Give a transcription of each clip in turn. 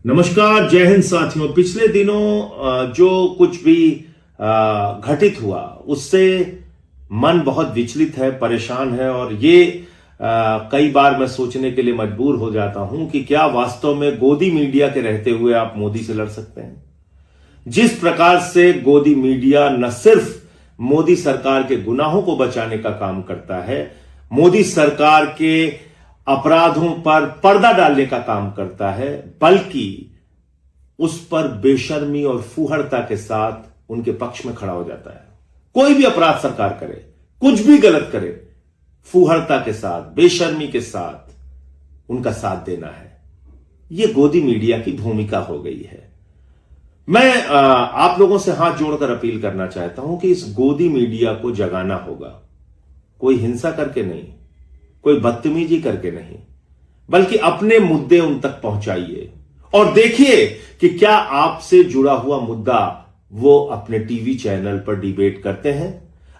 नमस्कार, जय हिंद साथियों। पिछले दिनों जो कुछ भी घटित हुआ उससे मन बहुत विचलित है, परेशान है और ये कई बार मैं सोचने के लिए मजबूर हो जाता हूं कि क्या वास्तव में गोदी मीडिया के रहते हुए आप मोदी से लड़ सकते हैं। जिस प्रकार से गोदी मीडिया न सिर्फ मोदी सरकार के गुनाहों को बचाने का काम करता है, मोदी सरकार के अपराधों पर पर्दा डालने का काम करता है, बल्कि उस पर बेशर्मी और फूहड़ता के साथ उनके पक्ष में खड़ा हो जाता है। कोई भी अपराध सरकार करे, कुछ भी गलत करे, फूहड़ता के साथ, बेशर्मी के साथ उनका साथ देना है। यह गोदी मीडिया की भूमिका हो गई है। मैं आप लोगों से हाथ जोड़कर अपील करना चाहता हूं कि इस गोदी मीडिया को जगाना होगा। कोई हिंसा करके नहीं, कोई बदतमीजी करके नहीं, बल्कि अपने मुद्दे उन तक पहुंचाइए और देखिए कि क्या आपसे जुड़ा हुआ मुद्दा वो अपने टीवी चैनल पर डिबेट करते हैं।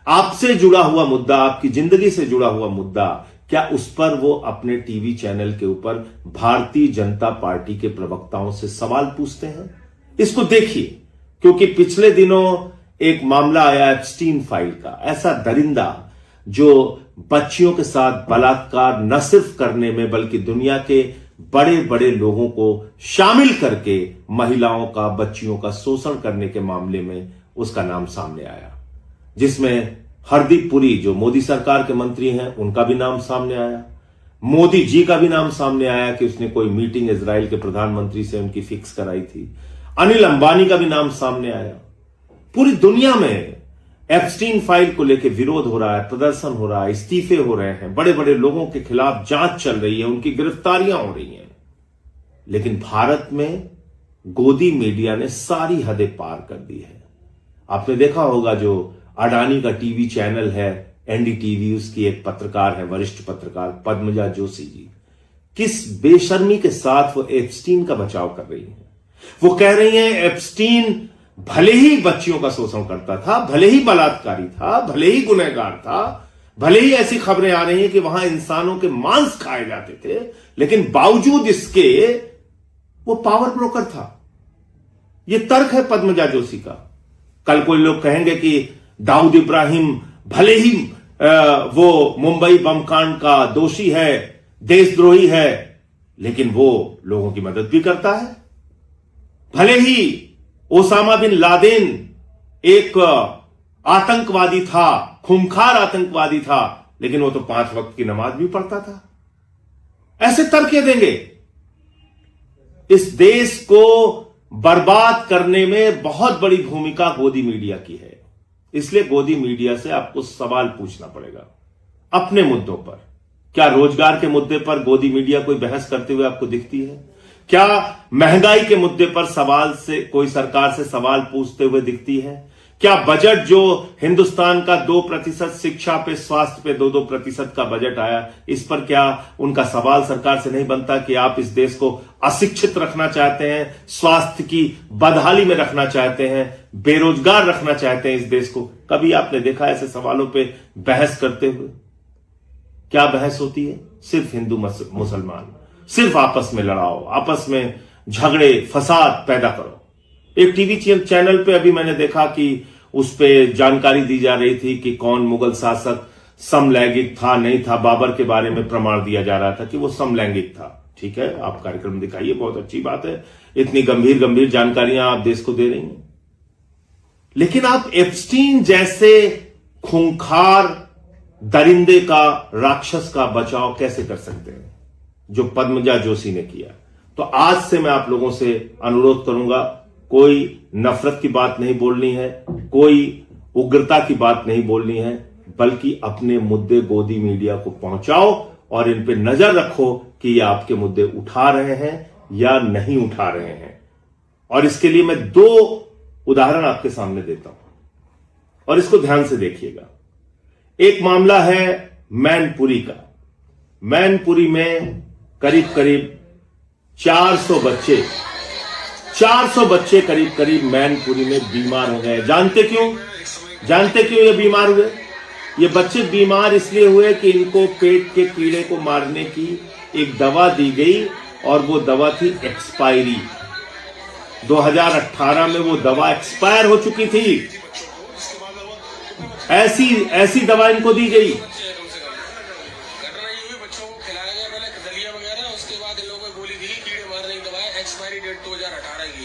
आपसे जुड़ा हुआ मुद्दा, आपकी जिंदगी से जुड़ा हुआ मुद्दा, क्या उस पर वो अपने टीवी चैनल के ऊपर भारतीय जनता पार्टी के प्रवक्ताओं से सवाल पूछते हैं। इसको देखिए, क्योंकि पिछले दिनों एक मामला आया एप्स्टीन फाइल का। ऐसा दरिंदा जो बच्चियों के साथ बलात्कार न सिर्फ करने में बल्कि दुनिया के बड़े बड़े लोगों को शामिल करके महिलाओं का, बच्चियों का शोषण करने के मामले में उसका नाम सामने आया, जिसमें हरदीप पुरी जो मोदी सरकार के मंत्री हैं उनका भी नाम सामने आया, मोदी जी का भी नाम सामने आया कि उसने कोई मीटिंग इजराइल के प्रधानमंत्री से उनकी फिक्स कराई थी, अनिल अंबानी का भी नाम सामने आया। पूरी दुनिया में एप्स्टीन फाइल को लेकर विरोध हो रहा है, प्रदर्शन हो रहा है, इस्तीफे हो रहे हैं, बड़े बड़े लोगों के खिलाफ जांच चल रही है, उनकी गिरफ्तारियां हो रही हैं। लेकिन भारत में गोदी मीडिया ने सारी हदें पार कर दी है। आपने देखा होगा जो अडानी का टीवी चैनल है एनडीटीवी, उसकी एक पत्रकार है, वरिष्ठ पत्रकार पद्मजा जोशी जी, किस बेशर्मी के साथ वो एप्स्टीन का बचाव कर रही है। वो कह रही है एप्स्टीन भले ही बच्चियों का शोषण करता था, भले ही बलात्कारी था, भले ही गुनहगार था, भले ही ऐसी खबरें आ रही हैं कि वहां इंसानों के मांस खाए जाते थे, लेकिन बावजूद इसके वो पावर ब्रोकर था। यह तर्क है पद्मजा जोशी का। कल कोई लोग कहेंगे कि दाऊद इब्राहिम भले ही वो मुंबई बम कांड का दोषी है, देशद्रोही है, लेकिन वो लोगों की मदद भी करता है। भले ही ओसामा बिन लादेन एक आतंकवादी था, खूंखार आतंकवादी था, लेकिन वो तो 5 वक्त की नमाज भी पढ़ता था। ऐसे तर्क देंगे। इस देश को बर्बाद करने में बहुत बड़ी भूमिका गोदी मीडिया की है। इसलिए गोदी मीडिया से आपको सवाल पूछना पड़ेगा अपने मुद्दों पर। क्या रोजगार के मुद्दे पर गोदी मीडिया कोई बहस करते हुए आपको दिखती है? क्या महंगाई के मुद्दे पर कोई सरकार से सवाल पूछते हुए दिखती है? क्या बजट जो हिंदुस्तान का 2% शिक्षा पे, स्वास्थ्य पे 2% का बजट आया, इस पर क्या उनका सवाल सरकार से नहीं बनता कि आप इस देश को अशिक्षित रखना चाहते हैं, स्वास्थ्य की बदहाली में रखना चाहते हैं, बेरोजगार रखना चाहते हैं इस देश को? कभी आपने देखा ऐसे सवालों पे बहस करते हुए? क्या बहस होती है? सिर्फ हिंदू मुसलमान, सिर्फ आपस में लड़ाओ, आपस में झगड़े फसाद पैदा करो। एक टीवी चैनल पे अभी मैंने देखा कि उस पे जानकारी दी जा रही थी कि कौन मुगल शासक समलैंगिक था, नहीं था। बाबर के बारे में प्रमाण दिया जा रहा था कि वो समलैंगिक था। ठीक है, आप कार्यक्रम दिखाइए, बहुत अच्छी बात है, इतनी गंभीर गंभीर जानकारियां आप देश को दे रही हैं। लेकिन आप एप्स्टीन जैसे खूंखार दरिंदे का, राक्षस का बचाव कैसे कर सकते हैं जो पद्मजा जोशी ने किया? तो आज से मैं आप लोगों से अनुरोध करूंगा, कोई नफरत की बात नहीं बोलनी है, कोई उग्रता की बात नहीं बोलनी है, बल्कि अपने मुद्दे गोदी मीडिया को पहुंचाओ और इन पे नजर रखो कि ये आपके मुद्दे उठा रहे हैं या नहीं उठा रहे हैं। और इसके लिए मैं 2 उदाहरण आपके सामने देता हूं और इसको ध्यान से देखिएगा। एक मामला है मैनपुरी का। मैनपुरी में करीब करीब 400 बच्चे करीब मैनपुरी में बीमार हो गए। जानते क्यों ये बीमार हुए? ये बच्चे बीमार इसलिए हुए कि इनको पेट के कीड़े को मारने की एक दवा दी गई और वो दवा थी एक्सपायरी। 2018 में वो दवा एक्सपायर हो चुकी थी। ऐसी दवा इनको दी गई। एक्सपायरी डेट 2018 की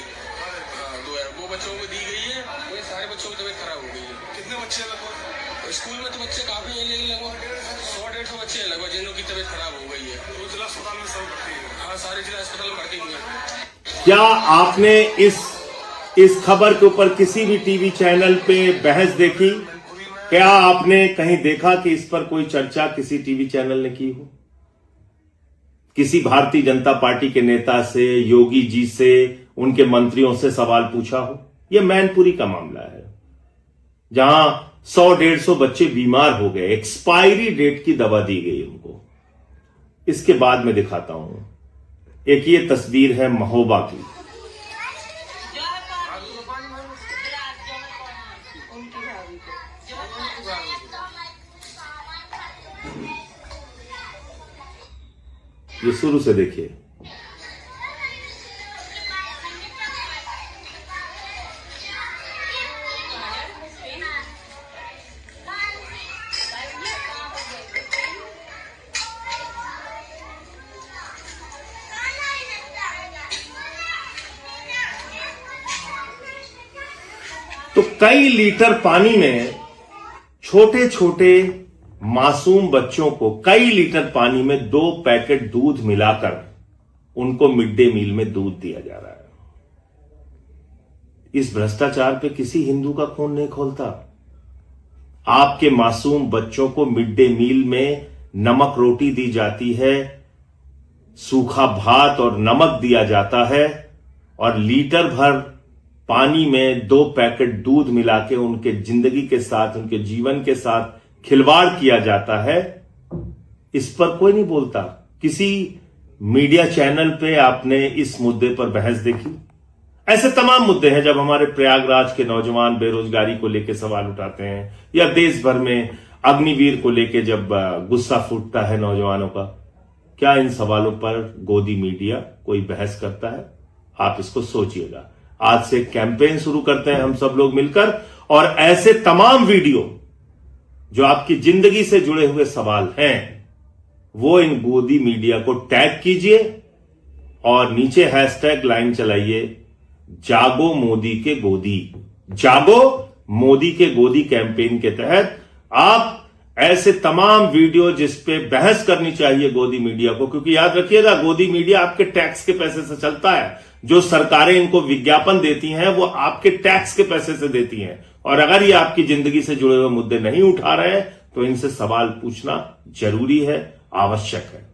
वो बच्चों को दी गई है। वो सारे बच्चों की तबीयत खराब हो गई है। कितने बच्चे लगभग स्कूल में? तो बच्चे काफी है, लेकिन लगभग 100-150 बच्चे हैं लगभग जिनों की तबीयत खराब हो गई है। तो जिला अस्पताल में सब भर्ती है? हाँ, सारे जिला अस्पताल में भर्ती हुए हैं। क्या आपने इस खबर के ऊपर किसी भी टीवी चैनल पे बहस देखी? क्या आपने कहीं देखा कि इस पर कोई चर्चा किसी टीवी चैनल ने की हो? किसी भारतीय जनता पार्टी के नेता से, योगी जी से, उनके मंत्रियों से सवाल पूछा हो? यह मैनपुरी का मामला है, जहां 100-150 बच्चे बीमार हो गए, एक्सपायरी डेट की दवा दी गई उनको। इसके बाद में दिखाता हूं, एक ये तस्वीर है महोबा की। ये शुरू से देखिए। तो कई लीटर पानी में छोटे छोटे मासूम बच्चों को कई लीटर पानी में 2 पैकेट दूध मिलाकर उनको मिड डे मील में दूध दिया जा रहा है। इस भ्रष्टाचार पे किसी हिंदू का खून नहीं खौलता। आपके मासूम बच्चों को मिड डे मील में नमक रोटी दी जाती है, सूखा भात और नमक दिया जाता है, और लीटर भर पानी में 2 पैकेट दूध मिला के उनके जिंदगी के साथ, उनके जीवन के साथ खिलवाड़ किया जाता है। इस पर कोई नहीं बोलता। किसी मीडिया चैनल पे आपने इस मुद्दे पर बहस देखी? ऐसे तमाम मुद्दे हैं जब हमारे प्रयागराज के नौजवान बेरोजगारी को लेकर सवाल उठाते हैं, या देश भर में अग्निवीर को लेकर जब गुस्सा फूटता है नौजवानों का, क्या इन सवालों पर गोदी मीडिया कोई बहस करता है? आप इसको सोचिएगा। आज से कैंपेन शुरू करते हैं हम सब लोग मिलकर, और ऐसे तमाम वीडियो जो आपकी जिंदगी से जुड़े हुए सवाल हैं, वो इन गोदी मीडिया को टैग कीजिए और नीचे हैशटैग लाइन चलाइए, जागो मोदी के गोदी। जागो मोदी के गोदी कैंपेन के तहत आप ऐसे तमाम वीडियो जिस पे बहस करनी चाहिए गोदी मीडिया को, क्योंकि याद रखिएगा गोदी मीडिया आपके टैक्स के पैसे से चलता है। जो सरकारें इनको विज्ञापन देती हैं वो आपके टैक्स के पैसे से देती हैं, और अगर ये आपकी जिंदगी से जुड़े हुए मुद्दे नहीं उठा रहे तो इनसे सवाल पूछना जरूरी है, आवश्यक है।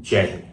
जय हिंद।